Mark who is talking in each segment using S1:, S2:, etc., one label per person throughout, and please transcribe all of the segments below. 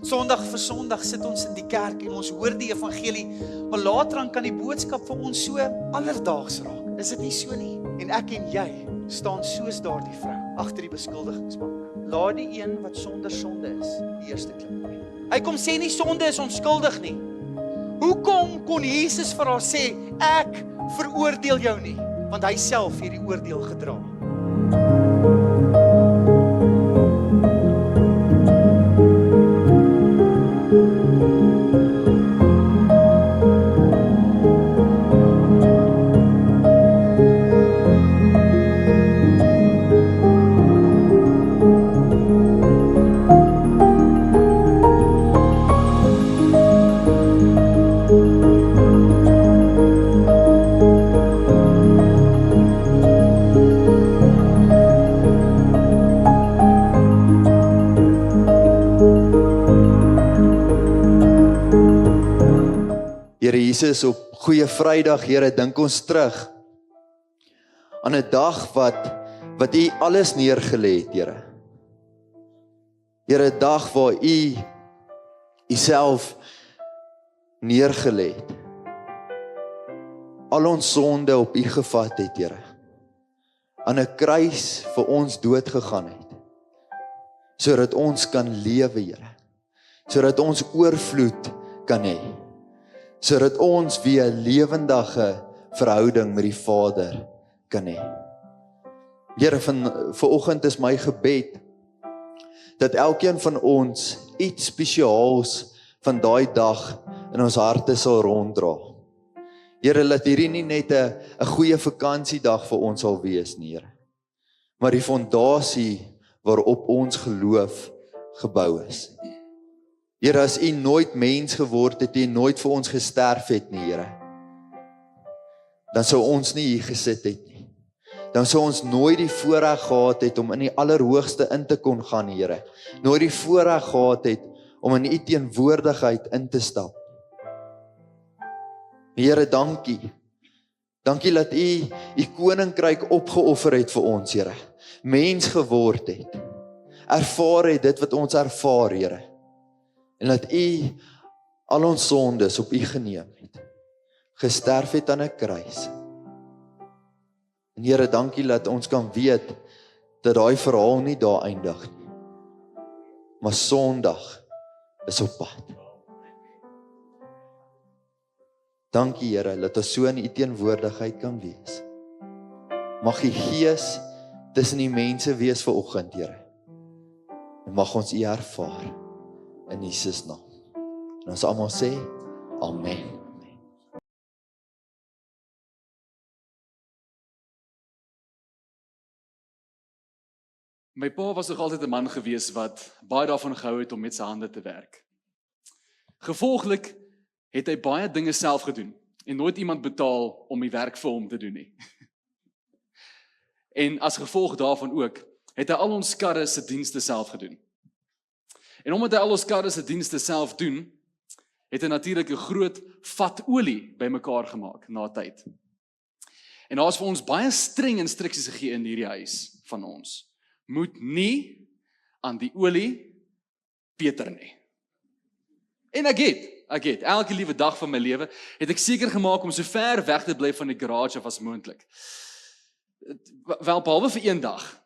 S1: Sondag vir Sondag sit ons in die kerk en ons hoor die evangelie, maar later dan kan die boodskap vir ons so alledaags raak. Is dit nie so nie? En ek en jy staan soos daardie vrou agter die beskuldigingsbank. Laat die een wat sonder sonde is, die eerste klip gooi. Hy kom sê nie sonde is onskuldig nie. Hoekom kon Jesus vir haar sê, ek veroordeel jou nie? Want hy self het die oordeel gedra.
S2: Here Jesus, op Goeie Vrydag, Here, dink ons terug aan 'n dag wat U alles neergelê het, Here. Here, 'n dag waar U Uself neergelê het. Al ons sonde op U gevat het, Here. Aan 'n kruis vir ons dood gegaan het. Sodat ons kan lewe, Here. Sodat ons oorvloed kan hê. Sodat ons weer 'n lewendige verhouding met die Vader kan hê. Here, vanoggend is my gebed dat elkeen van ons iets spesiaals van daai dag in ons harte sal ronddra. Here, laat hierdie nie net 'n goeie vakansiedag vir ons sal wees nie, Here, maar die fondasie waarop ons geloof gebou is. Here, as U nooit mens geword het, U nooit vir ons gesterf het nie, Here, dan sou ons nie hier gesit het nie. Dan sou ons nooit die voorreg gehad het om in die allerhoogste in te kon gaan, Here. Nooit die voorreg gehad het om in U teenwoordigheid in te stap. Here, dankie. Dankie dat U koninkryk opgeoffer het vir ons, Here. Mens geword het. Ervaar het dit wat ons ervaar, Here. En dat U al ons sondes op U geneem het. Gesterf het aan 'n kruis. En Here, dankie dat ons kan weet dat daai verhaal nie daar eindig nie. Maar Sondag is op pad. Dankie, Here, dat ons so in U teenwoordigheid kan wees. Mag U Gees tussen die mense wees vanoggend, Here. En mag ons U ervaar in Jesus naam. En ons almal sê, amen.
S3: My pa was nog altyd 'n man gewees wat baie daarvan gehou het om met sy hande te werk. Gevolglik het hy baie dinge self gedoen en nooit iemand betaal om die werk vir hom te doen nie. En as gevolg daarvan ook, het hy al ons karre se dienste self gedoen. En omdat hy al ons karre se dienste self doen, het hy natuurlik 'n groot vat olie bymekaar gemaak na tyd. En daar is vir ons baie streng instruksies gegee in hierdie huis van ons. Moet nie aan die olie peter nie. En ek het, elke liewe dag van my lewe, het ek seker gemaak om so ver weg te bly van die garage af as moontlik. Wel, behalwe vir een dag.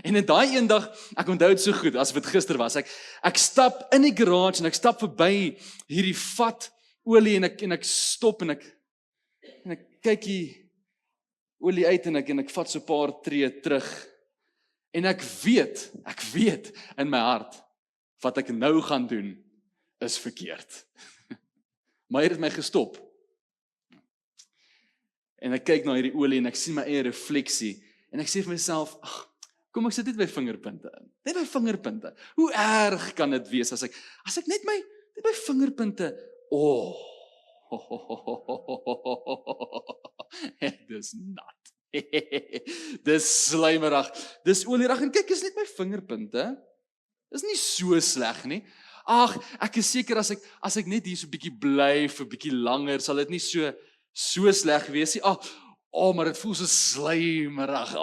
S3: En in daai een dag, ek onthou dit so goed, as dit gister was, ek stap in die garage en ek stap verby hierdie vat olie en ek stop en ek kyk die olie uit en ek vat so 'n paar tree terug. En ek weet in my hart, wat ek nou gaan doen, is verkeerd. Maar hy het my gestop. En ek kyk na hierdie olie en ek sien my eie refleksie. En ek sê vir myself, kom ek sit net by vingerpunte in. Net by vingerpunte. Hoe erg kan dit wees as ek net by vingerpunte, dis nat. Dis slijmerig, dis olierig, en kyk, is net my vingerpunte, is nie so sleg nie. Ek is seker as ek net hier so bietjie bly, vir bietjie langer, sal dit nie so sleg wees nie. Maar dit voel so slijmerig,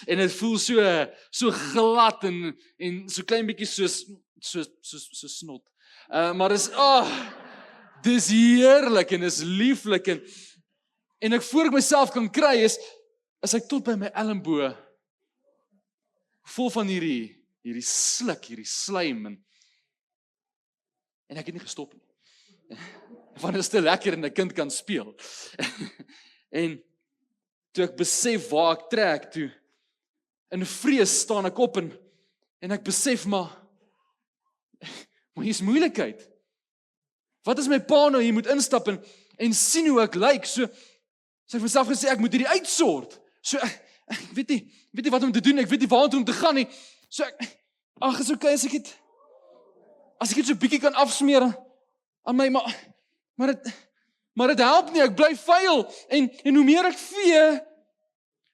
S3: en dit voel so glad, en so klein bietjie so snot. Maar dis heerlik en is lieflik en ek voor ek myself kan kry is ek tot by my elmboë vol van hierdie sluk, hierdie slijm en ek het nie gestop nie. Want dit is te lekker en 'n kind kan speel. En toe ek besef waar ek trek toe, in vrees staan ek op en ek besef maar hier's moeilikheid. Wat as my pa nou hier moet instap en sien hoe ek lyk? So ek het myself gesê ek moet hierdie uitsort. So ek weet nie wat om te doen, ek weet nie waartoe om te gaan nie. So is okay as ek dit so bietjie kan afsmeer aan my, maar dit help nie, ek bly vuil en hoe meer ek vee,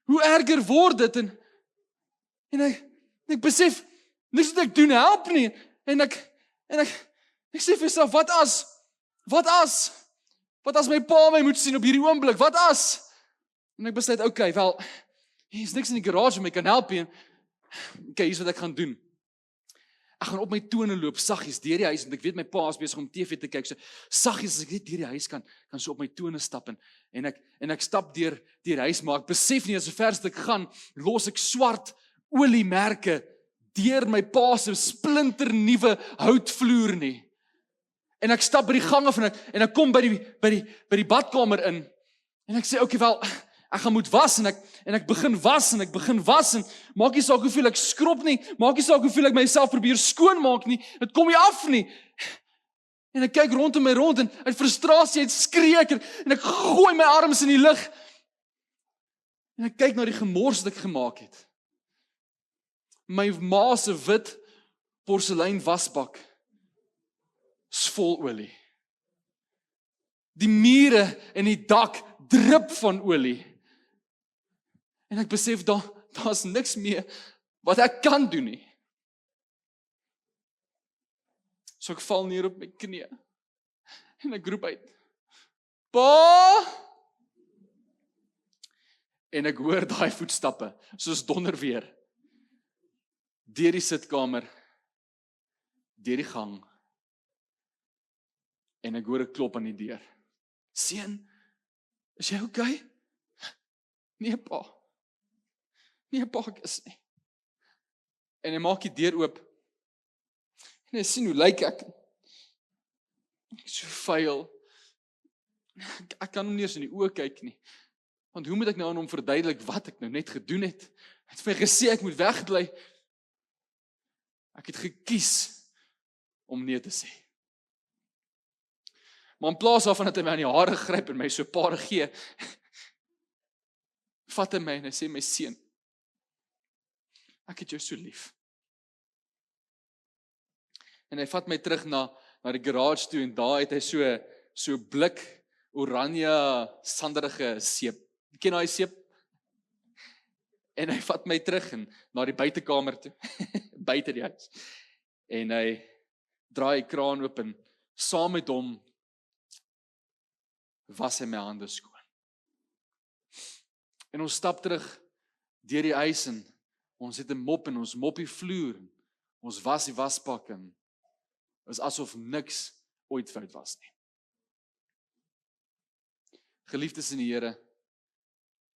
S3: hoe erger word dit en ek besef niks wat ek doen help nie en ek sê vir myself, wat as my pa my moet sien op hierdie oomblik, wat as? En ek besluit, okay, wel, hier is niks in die garage wat my kan help nie. Okay, hier is wat ek gaan doen. Ek gaan op my tone loop, saggies, deur die huis, want ek weet my pa is besig om TV te kyk, so saggies, as ek net deur die huis kan so op my tone stap, en ek stap deur die huis, maar ek besef nie, as so ver as ek gaan, los ek swart oliemerke deur my pa se splinternuwe houtvloer nie. En ek stap by die gang af, en ek kom by die badkamer in, en ek sê, okay, wel, ek gaan moet was, en ek begin was, en maak nie saak hoeveel ek skrob nie, maak nie saak hoeveel ek myself probeer skoonmaak nie, het kom nie af nie. En ek kyk rondom my rond, en uit frustrasie, uit skree ek, en ek gooi my arms in die lug, en ek kyk na die gemors wat ek gemaak het. My ma se wit porselein wasbak is vol olie. Die mure en die dak drup van olie. En ek besef, daar's niks meer wat ek kan doen nie. So ek val neer op my knie, en ek roep uit, Pa! En ek hoor daai voetstappe, soos donder weer, deur die sitkamer, deur die gang, en ek hoor 'n klop aan die deur. Seun, is jy okay? Nee, pa. Nee, pa, ek is nie. En hy maak die deur oop, en hy sien hoe lyk ek. Ek is so vuil. Ek kan hom nie eens in die oë kyk nie. Want hoe moet ek nou aan hom verduidelik wat ek nou net gedoen het? Hy het vir my gesê ek moet wegbly. Ek het gekies om nee te sê. Maar in plaas daarvan dat hy my aan die hare gryp en my so paar gee, vat hy my en hy sê, my seun, ek het jou so lief. En hy vat my terug na die garage toe, en daar het hy so blik oranje sanderige seep. Ken jy daai seep? En hy vat my terug na die buitekamer toe, buite die huis. En hy draai die kraan oop, en saam met hom was hy my hande skoon. En ons stap terug deur die huis, en ons het 'n mop, en ons mop die vloer, en ons was die wasbak, en is asof niks ooit fout was nie. Geliefdes in die Here,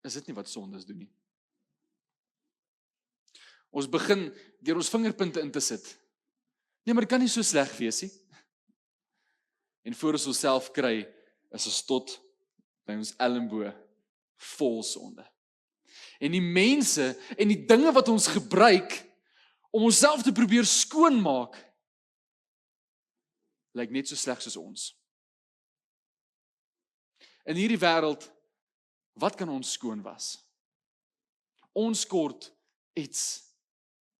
S3: is dit nie wat sondes doen nie. Ons begin deur ons vingerpunte in te sit. Nee, maar dit kan nie so sleg wees nie. En voor ons onsself kry, is ons tot by ons elmboë vol sonde. En die mense en die dinge wat ons gebruik om onsself te probeer skoonmaak, lyk net so sleg soos ons. In hierdie wêreld, wat kan ons skoon was? Ons kort iets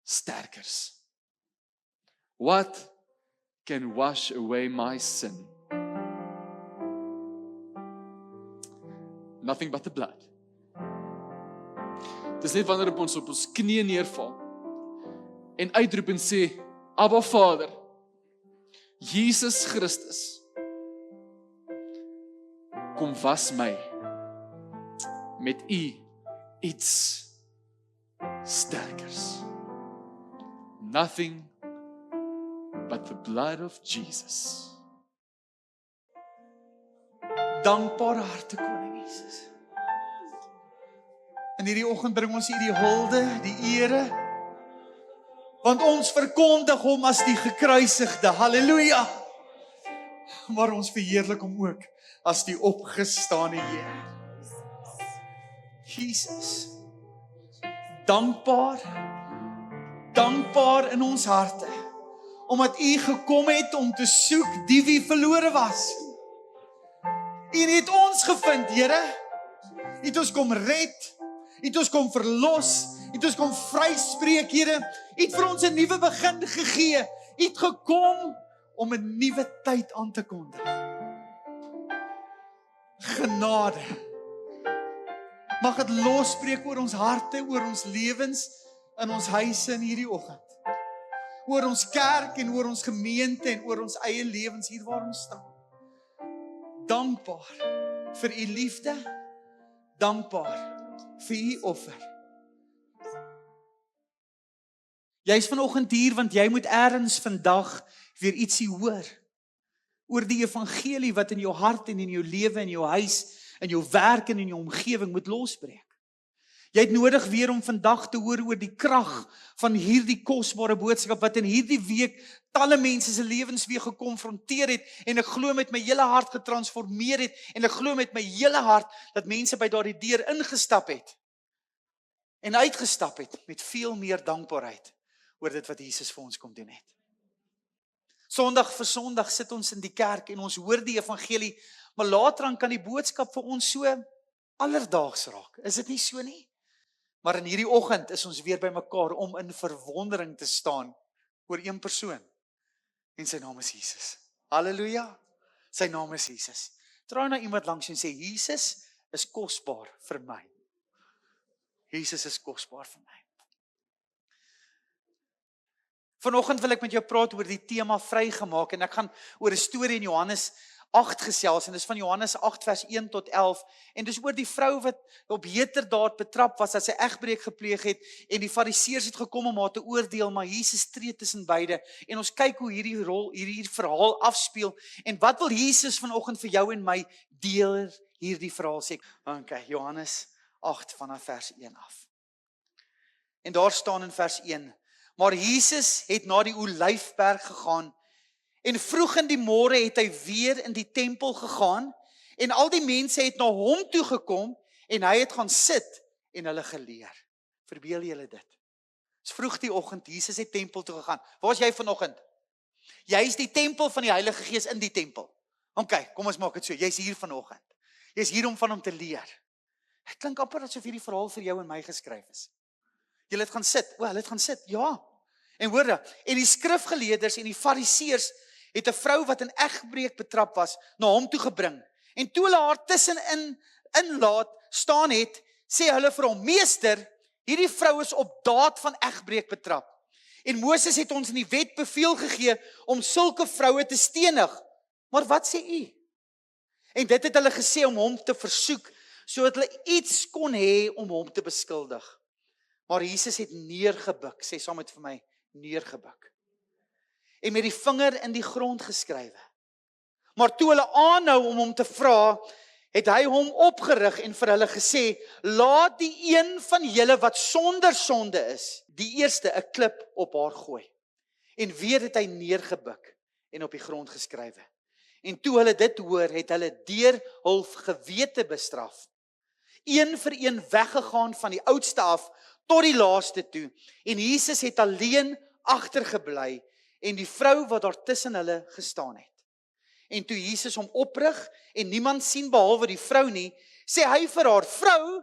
S3: sterkers. What can wash away my sin? Nothing but the blood. Dis net wanneer ons op ons knieë neerval en uitroep en sê, Abba Vader, Jesus Christus, kom was my met u iets sterkers. Nothing but the blood of Jesus.
S1: Dankbare harte, Koning Jesus. In hierdie oggend bring ons U die hulde, die ere, want ons verkondig hom as die gekruisigde. Halleluja! Maar ons verheerlik hom ook as die opgestane Here. Jesus, dankbaar in ons harte, omdat U gekom het om te soek die wie verlore was. U het ons gevind, Here. U het ons kom red, U het ons kom verlos, U het ons kom vryspreek, Here. U het vir ons 'n nuwe begin gegee. U het gekom om 'n nuwe tyd aan te kondig. Genade. Mag dit losbreek oor ons harte, oor ons lewens, in ons huise in hierdie oggend. Oor ons kerk en oor ons gemeente en oor ons eie lewens hier waar ons staan. Dankbaar vir U liefde, dankbaar vir U offer. Jy is vanoggend hier want jy moet eers vandag weer ietsie hoor oor die evangelie wat in jou hart en in jou lewe en jou huis, in jou werk en in jou omgewing moet losbreek. Jy het nodig weer om vandag te hoor oor die krag van hierdie kosbare boodskap wat in hierdie week talle mense se lewens weer gekonfronteer het en ek glo met my hele hart getransformeer het en ek glo met my hele hart dat mense by daardie deur ingestap het en uitgestap het met veel meer dankbaarheid oor dit wat Jesus vir ons kom doen het. Sondag vir Sondag sit ons in die kerk en ons hoor die evangelie, maar later aan kan die boodskap vir ons so alledaags raak. Is dit nie so nie? Maar in hierdie oggend is ons weer by mekaar om in verwondering te staan oor een persoon. En sy naam is Jesus. Halleluja. Sy naam is Jesus. Draai na iemand langs en sê, Jesus is kosbaar vir my. Jesus is kosbaar vir my. Vanoggend wil ek met jou praat oor die tema vrygemaak en ek gaan oor 'n storie in Johannes 8 gesels en dis van Johannes 8 vers 1 tot 11 en dis oor die vrou wat op heterdaad betrap was as sy egbreek gepleeg het en die fariseërs het gekom om haar te oordeel, maar Jesus tree tussen beide en ons kyk hoe hierdie verhaal afspeel en wat wil Jesus vanoggend vir jou en my deel hierdie verhaal sê. Okay, Johannes 8 vanaf vers 1 af. En daar staan in vers 1: Maar Jesus het na die Olyfberg gegaan en vroeg in die môre het hy weer in die tempel gegaan en al die mense het na hom toe gekom en hy het gaan sit en hulle geleer. Verbeel julle dit. Dis vroeg die oggend, Jesus het tempel toe gegaan. Waar is jy vanoggend? Jy is die tempel van die Heilige Gees in die tempel. Okay, kom ons maak dit so. Jy's hier vanoggend. Jy's hier om van hom te leer. Dit klink amper asof hierdie verhaal vir jou en my geskryf is. Julle het gaan sit. Hulle het gaan sit. Ja. En hoor, en die skrifgeleerders en die fariseërs het 'n vrou wat in egbreek betrap was na hom toe gebring. En toe hulle haar tussenin inlaat staan het, sê hulle vir hom: Meester, hierdie vrou is op daad van egbreek betrap. En Moses het ons in die wet beveel gegee om sulke vroue te stenig. Maar wat sê u? En dit het hulle gesê om hom te versoek, sodat hulle iets kon hê om hom te beskuldig. Maar Jesus het neergebuk, sê saam met vir my, neergebuk. En met die vinger in die grond geskrywe. Maar toe hulle aanhou om hom te vra, het hy hom opgerig en vir hulle gesê: Laat die een van julle wat sonder sonde is, die eerste 'n klip op haar gooi. En weer het hy neergebuk en op die grond geskrywe. En toe hulle dit hoor, het hulle deur hul gewete bestraf. Een vir een weggegaan van die oudste af tot die laaste toe. En Jesus het alleen agtergebly en die vrou wat daar tussen hulle gestaan het. En toe Jesus hom oprig en niemand sien behalwe die vrou nie, sê hy vir haar: Vrou,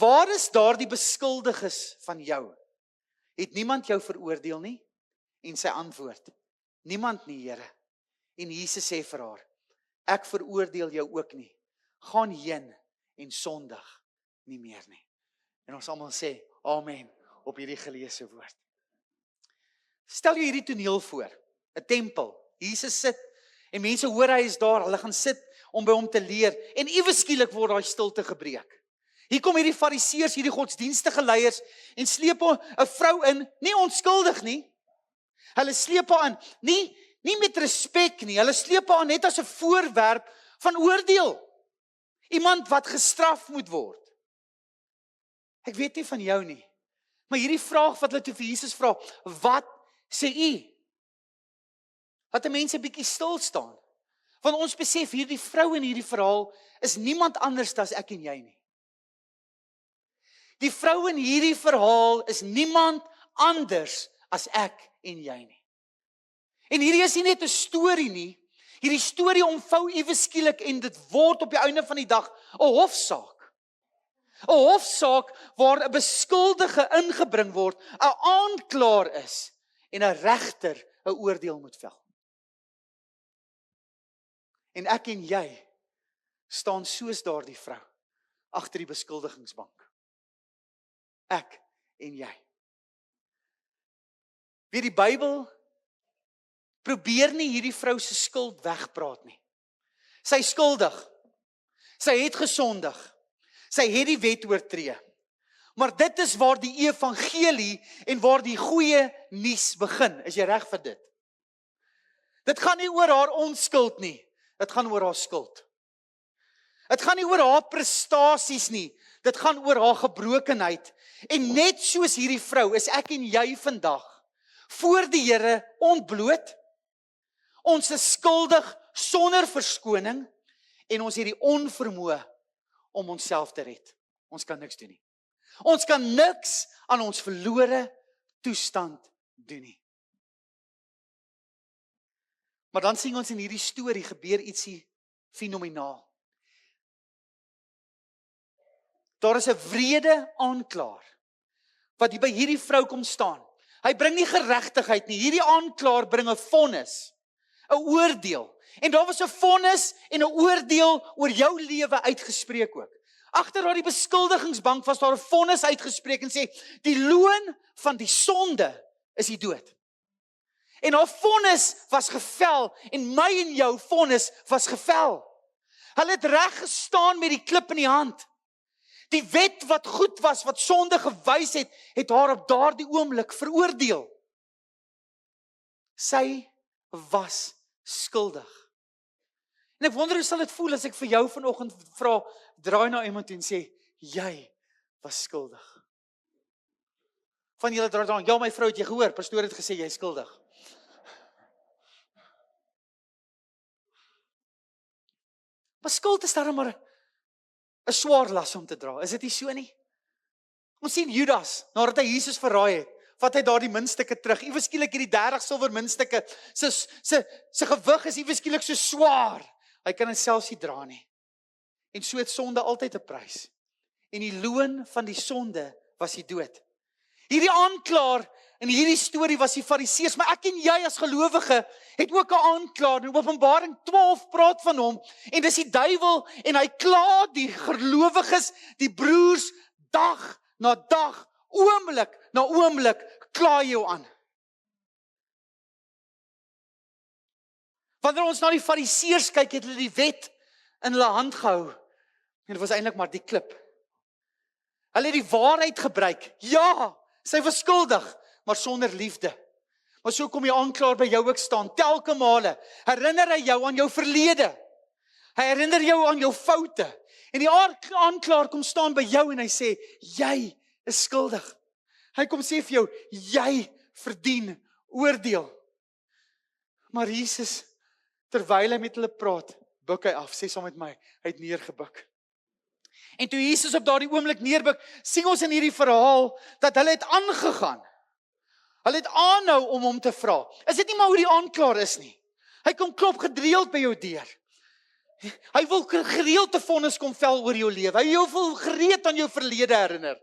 S1: waar is daardie beskuldiges van jou? Het niemand jou veroordeel nie? En sy antwoord: Niemand nie, Here. En Jesus sê vir haar: Ek veroordeel jou ook nie. Gaan heen en sondig nie meer nie. En ons almal sê amen op hierdie geleesde woord. Stel jy hierdie toneel voor, 'n tempel. Jesus sit en mense hoor hy is daar, hulle gaan sit om by hom te leer en iewes skielik word daai stilte gebreek. Hier kom hierdie fariseërs, hierdie godsdienstige leiers en sleep 'n vrou in, nie onskuldig nie. Hulle sleep haar aan, nie met respek nie, hulle sleep haar aan net as 'n voorwerp van oordeel. Iemand wat gestraf moet word. Ek weet nie van jou nie, maar hierdie vraag wat hulle toe vir Jesus vra, wat sê u? Laat 'n mens 'n bietjie stil staan. Want ons besef hierdie vrou in hierdie verhaal is niemand anders as ek en jy nie. Die vrou in hierdie verhaal is niemand anders as ek en jy nie. En hierdie is nie net 'n storie nie. Hierdie storie omvou ewe skielik en dit word op die einde van die dag 'n hofsaak. 'n Hofsaak waar 'n beskuldige ingebring word, 'n aanklaer is en 'n regter 'n oordeel moet vel. En ek en jy staan soos daardie vrou agter die beskuldigingsbank. Ek en jy. Weet die Bybel probeer nie hierdie vrou se skuld wegpraat nie. Sy is skuldig. Sy het gesondig. Sy het die wet oortree. Maar dit is waar die evangelie en waar die goeie nuus begin. Is jy reg vir dit? Dit gaan nie oor haar onskuld nie. Dit gaan oor haar skuld. Dit gaan nie oor haar prestasies nie. Dit gaan oor haar gebrokenheid. En net soos hierdie vrou is ek en jy vandag voor die Here ontbloot. Ons is skuldig sonder verskoning en ons het die onvermoë om onsself te red. Ons kan niks doen nie. Ons kan niks aan ons verlore toestand doen nie. Maar dan sien ons in hierdie storie gebeur ietsie fenomenaal. Daar is 'n wrede aanklaer wat hier by hierdie vrou kom staan. Hy bring nie geregtigheid nie. Hierdie aanklaer bring 'n vonnis, 'n oordeel. En daar was 'n vonnis en 'n oordeel oor jou lewe uitgespreek ook. Agter daardie beskuldigingsbank was daar 'n vonnis uitgespreek en sê die loon van die sonde is die dood. En haar vonnis was gevel en my en jou vonnis was gevel. Hulle het reg gestaan met die klip in die hand. Die wet wat goed was, wat sonde gewys het, het haar op daardie oomblik veroordeel. Sy was skuldig. En ek wonder hoe sal dit voel as ek vir jou vanoggend vra, draai na iemand en sê, jy was skuldig. Van julle draai dan, ja my vrou, het jy gehoor, pastoor het gesê jy is skuldig. Maar skuld is daarom maar 'n swaar las om te dra, is dit nie so nie? Ons sien Judas, nadat hy Jesus verraai het, vat hy daardie muntstukke terug. Ewe skielik hierdie 30 silwer muntstukke, sy gewig is ewe skielik so swaar. Hy kan dit selfs nie dra nie. En so het sonde altyd 'n prys. En die loon van die sonde was die dood. Hierdie aanklaer in hierdie storie was die Fariseërs, maar ek en jy as gelowige het ook 'n aanklaer. In Openbaring 12 praat van hom en dis die duiwel en hy kla die gelowiges, die broers dag na dag, oomblik na oomblik kla jou aan. Wanneer ons na die Fariseërs kyk, het hulle die wet in hulle hand gehou. En dit was eintlik maar die klip. Hulle het die waarheid gebruik. Ja, sy was skuldig, maar sonder liefde. Maar so kom die aanklaer by jou ook staan, telke male. Herinner hy jou aan jou verlede. Hy herinner jou aan jou foute. En die aanklaer kom staan by jou en hy sê, jy is skuldig. Hy kom sê vir jou, jy verdien oordeel. Maar Jesus, terwyl hy met hulle praat, buk hy af, sê saam met my, hy het neergebuk. En toe Jesus op daardie oomblik neerbuk, sien ons in hierdie verhaal, dat hulle het aangegaan. Hulle het aanhou om hom te vra. Is dit nie maar hoe die aanklaer is nie? Hy kom klop gereeld by jou deur. Hy wil gereeld 'n vonnis kom vel oor jou lewe. Hy wil gereeld aan jou verlede herinner.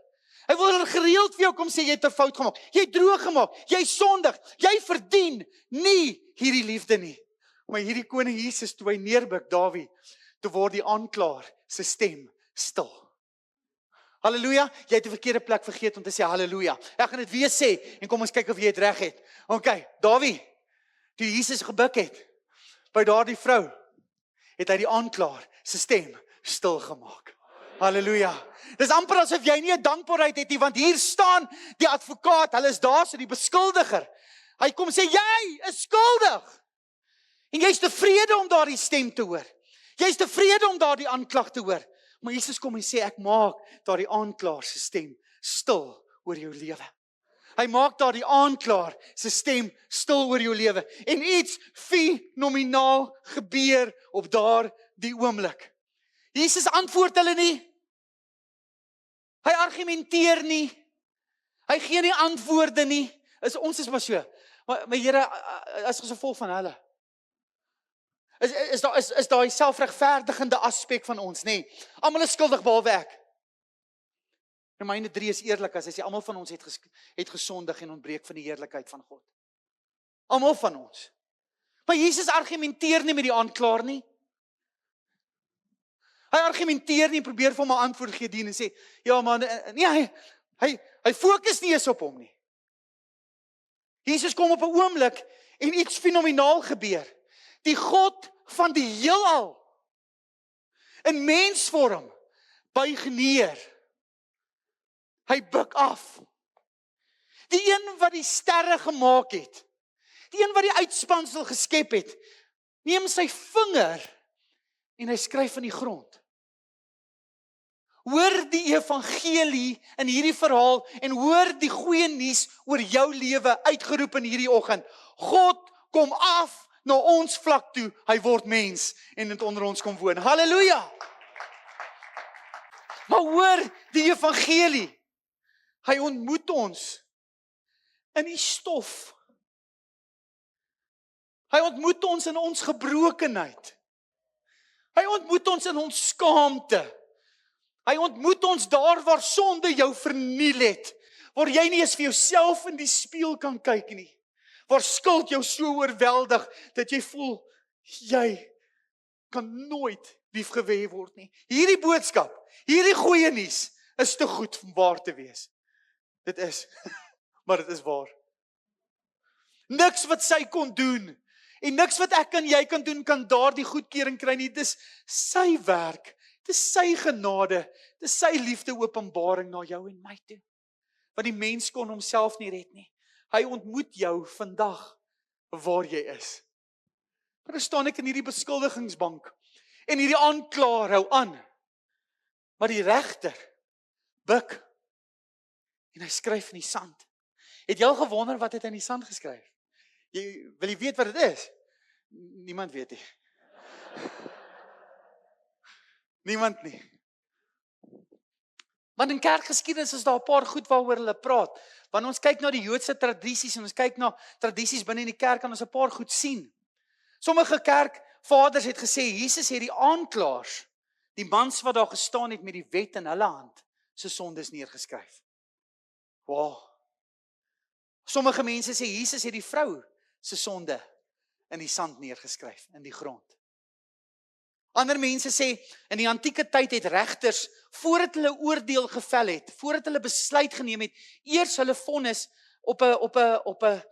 S1: Hy wil gereeld vir jou kom sê, jy het 'n fout gemaak. Jy het droog gemaak. Jy sondig. Jy verdien nie hierdie liefde nie. Maar hierdie koning Jesus, toe hy neerbuk, Dawid, toe word die aanklaer se stem stil. Halleluja, jy het 'n verkeerde plek vergeet om te sê halleluja. Ek gaan dit weer sê en kom ons kyk of jy dit reg het. OK, Dawid, toe Jesus gebuk het by daardie vrou, het hy die aanklaer se stem stil gemaak. Halleluja. Dis amper asof jy nie 'n dankbaarheid het nie, want hier staan die advokaat, hulle is daar so die beskuldiger. Hy kom sê, jy is skuldig. En jy is tevrede om daardie stem te hoor. Jy is tevrede om daardie aanklag te hoor. Maar Jesus kom en sê, ek maak daardie aanklaer se stem stil oor jou lewe. Hy maak daardie aanklaer se stem stil oor jou lewe. En iets fenomenaal gebeur op daardie oomblik. Jesus antwoord hulle nie. Hy argumenteer nie. Hy gee nie antwoorde nie. Ons is maar so. Maar Here, as gevolg van hulle. Is daai selfregverdigende aspek van ons, nê? Almal is skuldig behalwe ek. Romeine 3 is eerlik as hy sê almal van ons het gesondig en ontbreek van die heerlikheid van God. Almal van ons. Maar Jesus argumenteer nie met die aanklaer nie. Hy argumenteer nie en probeer vir hom 'n antwoord gee dien en sê, ja man, nee, hy fokus nie eens op hom nie. Jesus kom op 'n oomblik en iets fenomenaal gebeur. Die God van die heelal in mensvorm buig neer. Hy buig af. Die een wat die sterre gemaak het, die een wat die uitspansel geskep het, neem sy vinger en hy skryf in die grond. Hoor die evangelie in hierdie verhaal en hoor die goeie nuus oor jou lewe uitgeroep in hierdie oggend. God kom af na ons vlak toe, hy word mens en het onder ons kom woon. Halleluja! Maar hoor die evangelie, hy ontmoet ons in die stof. Hy ontmoet ons in ons gebrokenheid. Hy ontmoet ons in ons skaamte. Hy ontmoet ons daar waar sonde jou verniel het, waar jy nie eens vir jouself in die spieël kan kyk nie, waar skuld jou so oorweldig, dat jy voel, jy kan nooit liefgewe word nie. Hierdie boodskap, hierdie goeie nuus, is te goed om waar te wees. Dit is, maar dit is waar. Niks wat sy kon doen, en niks wat ek en jy kan doen, kan daardie goedkeuring kry nie. Dis sy werk, dis sy genade, dis sy liefde openbaring na jou en my toe. Want die mens kon homself nie red nie. Hy ontmoet jou vandag waar jy is. Maar dan staan ek in hierdie beskuldigingsbank en hierdie aanklaer hou aan. Maar die regter buig en hy skryf in die sand. Het jy al gewonder wat het in die sand geskryf? Wil jy weet wat dit is? Niemand weet nie. Niemand nie. Want in kerkgeskiedenis is daar 'n paar goed waaroor hulle praat. Wanneer ons kyk na die Joodse tradisies en ons kyk na tradisies binne in die kerk, kan ons 'n paar goed sien. Sommige kerkvaders het gesê Jesus het die aanklaers, die mans wat daar gestaan het met die wet in hulle hand, se sondes neergeskryf. Wow. Sommige mense sê Jesus het die vrou se sonde in die sand neergeskryf, in die grond. Ander mense sê, in die antieke tyd het regters, voordat hulle oordeel gevel het, voordat hulle besluit geneem het, eers hulle vonnis op 'n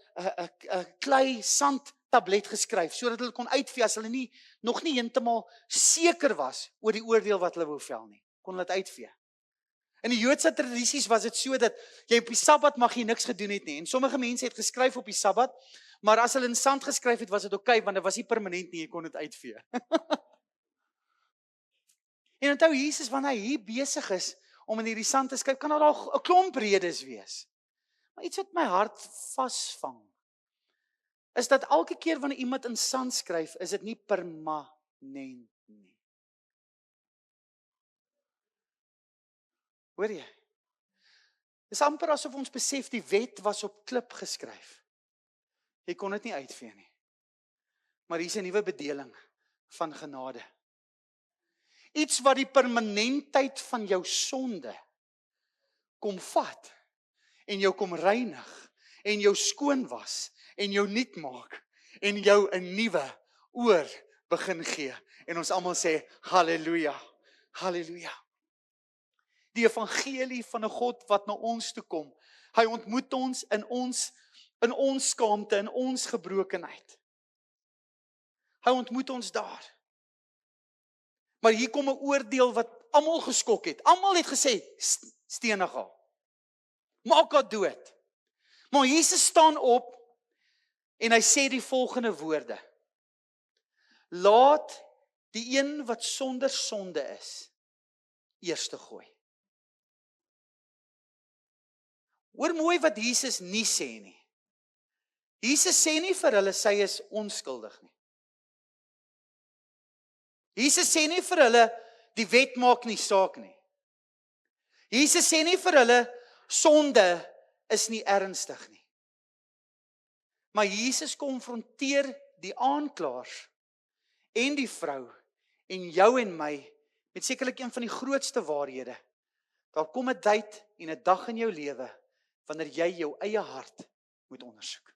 S1: klei sandtablet geskryf, sodat hulle kon uitvee as hulle nog nie heeltemal seker was oor die oordeel wat hulle wou vel nie. Kon hulle dit uitvee. In die Joodse tradisies was dit so dat jy op die Sabbat mag jy niks gedoen het nie. En sommige mense het geskryf op die Sabbat, maar as hulle in sand geskryf het, was dit oké, want dit was nie permanent nie, jy kon dit uitvee. En onthou Jesus, wanneer hy hier besig is om in hierdie sand te skryf, kan daar 'n klomp redes wees. Maar iets wat my hart vasvang, is dat elke keer wanneer iemand in sand skryf, is dit nie permanent nie. Hoor jy? Dis amper asof ons besef die wet was op klip geskryf. Jy kon dit nie uitvee nie. Maar hier is 'n nuwe bedeling van genade. Iets wat die permanentheid van jou sonde kom vat en jou kom reinig en jou skoon was en jou nuut maak en jou 'n nuwe oor begin gee. En ons almal sê halleluja, halleluja. Die evangelie van 'n God wat na ons toe kom. Hy ontmoet ons in ons skaamte, in ons gebrokenheid. Hy ontmoet ons daar. Maar hier kom 'n oordeel wat almal geskok het. Almal het gesê, stenig haar. Maak haar dood. Maar Jesus staan op En hy sê die volgende woorde: laat die een wat sonder sonde is, eerste gooi. Hoor mooi wat Jesus nie sê nie. Jesus sê nie vir hulle sy is onskuldig nie. Jesus sê nie vir hulle die wet maak nie saak nie. Jesus sê nie vir hulle sonde is nie ernstig nie. Maar Jesus konfronteer die aanklaers en die vrou en jou en my met sekerlik een van die grootste waarhede. Daar kom 'n tyd en 'n dag in jou lewe wanneer jy jou eie hart moet ondersoek.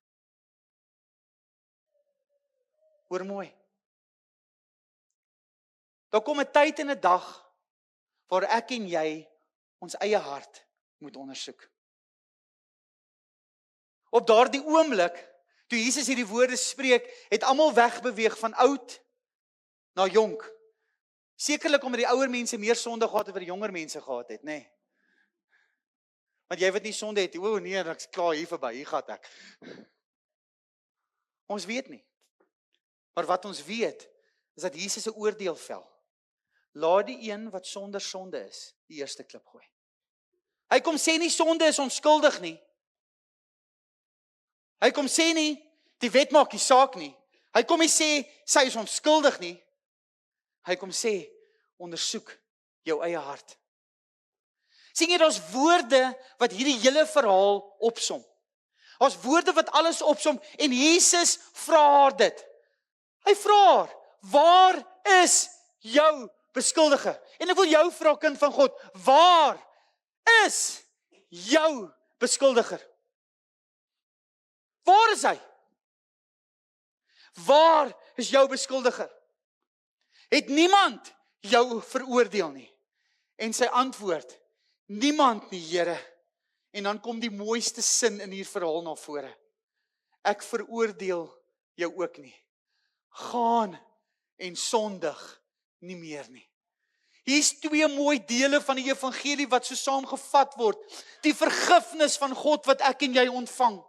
S1: Hoor mooi. Daar kom 'n tyd en 'n dag waar ek en jy ons eie hart moet ondersoek. Op daardie oomblik, toe Jesus hierdie woorde spreek, het almal wegbeweeg van oud na jonk. Sekerlik omdat die ouer mense meer sonde gehad het as die jonger mense gehad het, nê? Nee. Want jy wat nie sonde het, o nee, ek's klaar hier verby, hier gaan ek. Ons weet nie. Maar wat ons weet, is dat Jesus 'n oordeel vel. Laat die een wat sonder sonde is, die eerste klip gooi. Hy kom sê nie sonde is onskuldig nie. Hy kom sê nie, die wet maak nie saak nie. Hy kom nie sê, sy is onskuldig nie. Hy kom sê, ondersoek jou eie hart. Sien jy, daar's woorde wat hierdie hele verhaal opsom. Daar's woorde wat alles opsom en Jesus vra haar dit. Hy vra haar, waar is jou beskuldiger? En ek wil jou vra, kind van God, waar is jou beskuldiger? Waar is hy? Waar is jou beskuldiger? Het niemand jou veroordeel nie? En sy antwoord, niemand nie, Here. En dan kom die mooiste sin in hierdie verhaal na vore. Ek veroordeel jou ook nie. Gaan en sondig nie meer nie. Hier's twee mooi dele van die evangelie wat so saamgevat word. Die vergifnis van God wat ek en jy ontvang.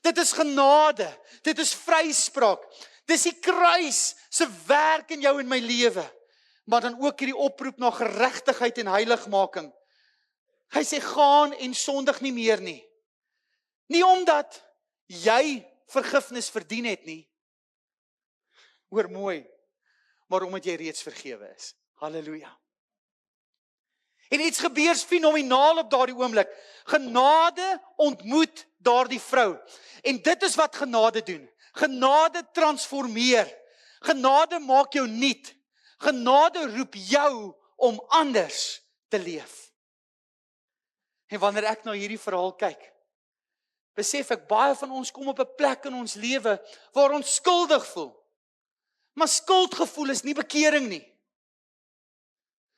S1: Dit is genade, dit is vryspraak. Dis die kruis se werk in jou en my lewe. Maar dan ook hierdie oproep na geregtigheid en heiligmaking. Hy sê gaan en sondig nie meer nie. Nie omdat jy vergifnis verdien het nie. Hoor mooi, maar omdat jy reeds vergewe is. Halleluja. En iets gebeur fenomenaal op daardie oomblik. Genade ontmoet daardie vrou. En dit is wat genade doen. Genade transformeer. Genade maak jou nuut. Genade roep jou om anders te leef. En wanneer ek na hierdie verhaal kyk, besef ek baie van ons kom op 'n plek in ons lewe waar ons skuldig voel. Maar skuldgevoel is nie bekering nie.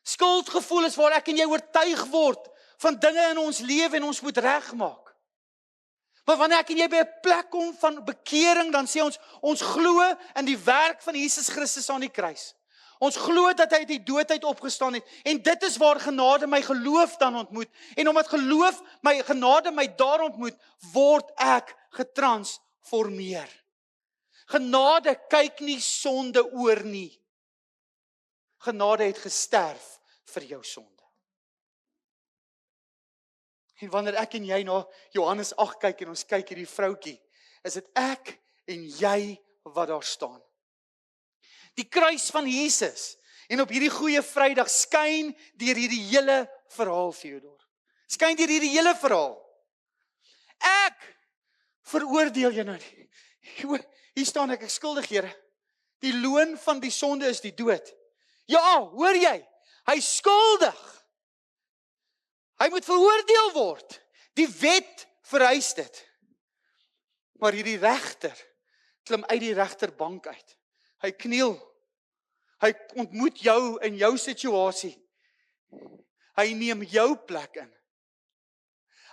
S1: Skuldgevoel is waar ek en jy oortuig word van dinge in ons lewe en ons moet regmaak. Maar wanneer ek en jy by 'n plek kom van bekering, dan sê ons glo in die werk van Jesus Christus aan die kruis. Ons glo dat hy uit die dood uit opgestaan het. En dit is waar genade my geloof dan ontmoet. En omdat geloof my genade my daar ontmoet, word ek getransformeer. Genade kyk nie sonde oor nie. Genade het gesterf vir jou sonde. En wanneer ek en jy na Johannes 8 kyk en ons kyk hierdie vroutjie, is dit ek en jy wat daar staan. Die kruis van Jesus. En op hierdie goeie Vrydag skyn deur hierdie hele verhaal, Theodor. Skyn deur hierdie hele verhaal. Ek veroordeel jou nou nie. Hier staan ek skuldig, Here. Die loon van die sonde is die dood. Ja, hoor jy? Hy is skuldig. Hy moet veroordeel word. Die wet vereis dit. Maar hierdie regter klim uit die regterbank uit. Hy kniel. Hy ontmoet jou in jou situasie. Hy neem jou plek in.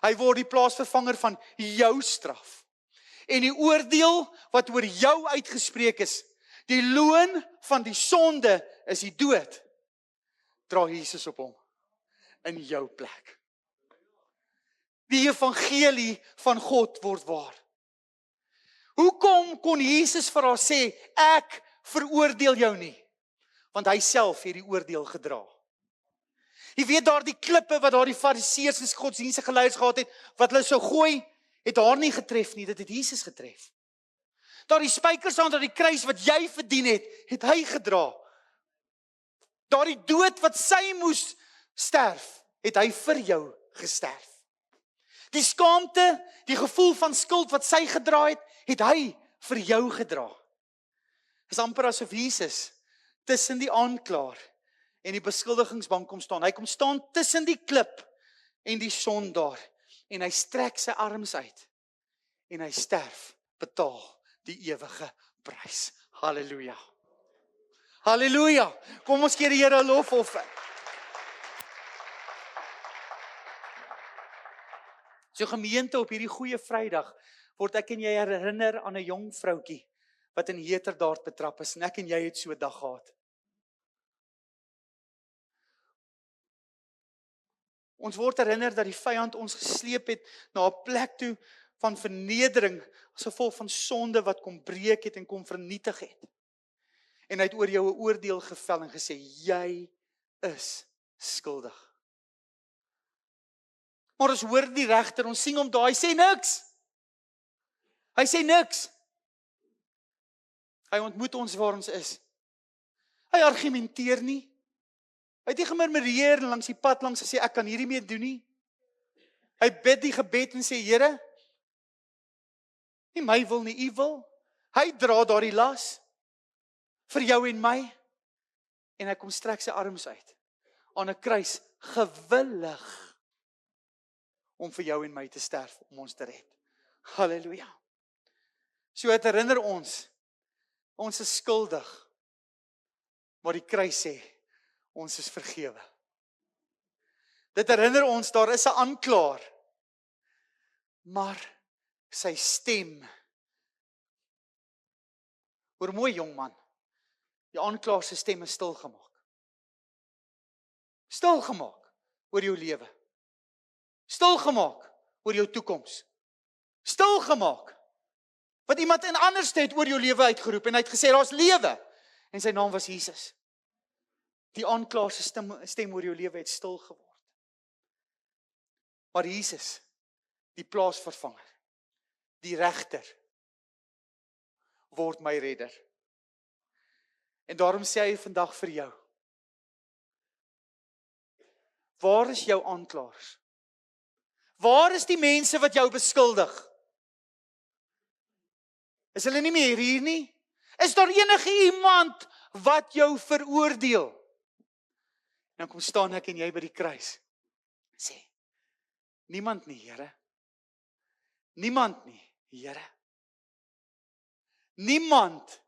S1: Hy word die plaasvervanger van jou straf. En die oordeel wat oor jou uitgespreek is, die loon van die sonde is die dood, dra Jesus op hom in jou plek. Die evangelie van God word waar. Hoekom kon Jesus vir haar sê, ek veroordeel jou nie? Want hy self het die oordeel gedra. Jy weet daardie klippe wat daardie fariseërs en godsdienstige leiers gehad het, wat hulle sou gooi, het haar nie getref nie, dit het Jesus getref. Daardie spykers aan daardie kruis wat jy verdien het hy gedra. Daardie dood wat sy moes sterf, het hy vir jou gesterf. Die skaamte, die gevoel van skuld wat sy gedra het hy vir jou gedra. Dit is amper asof Jesus tussen die aanklaer en die beskuldigingsbank kom staan. Hy kom staan tussen die klip en die son daar. En hy strek sy arms uit. En hy sterf, betaal die ewige prys. Halleluja. Halleluja. Kom ons gee die Here 'n lofoffer. So gemeente, op hierdie goeie Vrydag word ek en jy herinner aan 'n jong vroutjie wat in heterdaad betrap is en ek en jy het so 'n dag gehad. Ons word herinner dat die vyand ons gesleep het na 'n plek toe van vernedering as gevolg van sonde wat kom breek het en kom vernietig het. En hy het oor jou 'n oordeel gevel en gesê, jy is skuldig. Maar ons hoor die regter, ons sien hom daar, hy sê niks. Hy sê niks. Hy ontmoet ons waar ons is. Hy argumenteer nie. Hy het nie gemurmureer en langs die pad langs gesê, ek kan hierdie mee doen nie. Hy bid die gebed en sê, Here, nie my wil nie, U wil. Hy dra daardie las vir jou en my. En hy kom strek sy arms uit aan 'n kruis, gewillig om vir jou en my te sterf, om ons te red. Halleluja. So het herinner ons is skuldig, maar die kruis sê, ons is vergewe. Dit herinner ons, daar is 'n aanklaer, maar sy stem, hoor mooi jong man, die aanklaer se stem is stilgemaak. Stilgemaak oor jou lewe. Stilgemaak oor jou toekoms. Stilgemaak. Wat iemand in anders het oor jou lewe uitgeroep en hy het gesê, daar's lewe. En sy naam was Jesus. Die aanklaer se stem oor jou lewe het stil geword. Maar Jesus, die plaasvervanger, die regter, word my redder. En daarom sê hy vandag vir jou, waar is jou aanklaers? Waar is die mense wat jou beskuldig? Is hulle nie meer hier nie? Is daar enige iemand wat jou veroordeel? En dan kom staan ek en jy by die kruis. Sê, niemand nie, Here. Niemand nie, Here. Niemand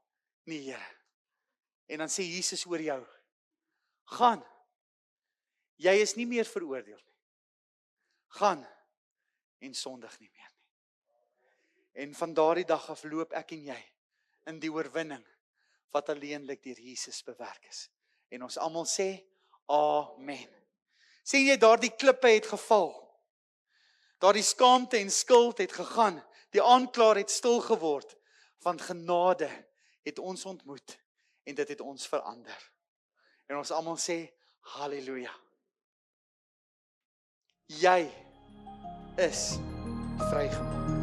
S1: nie, Here. En dan sê Jesus oor jou, gaan, jy is nie meer veroordeel nie. Gaan en sondig nie meer nie. En van daardie dag af loop ek en jy in die oorwinning wat alleenlik deur Jesus bewerk is. En ons almal sê, amen. Sien jy, daardie klippe het geval. Daardie skaamte en skuld het gegaan. Die aanklaer het stil geword. Want genade het ons ontmoet en dit het ons verander. En ons almal sê, halleluja. Jy is vrygemaak.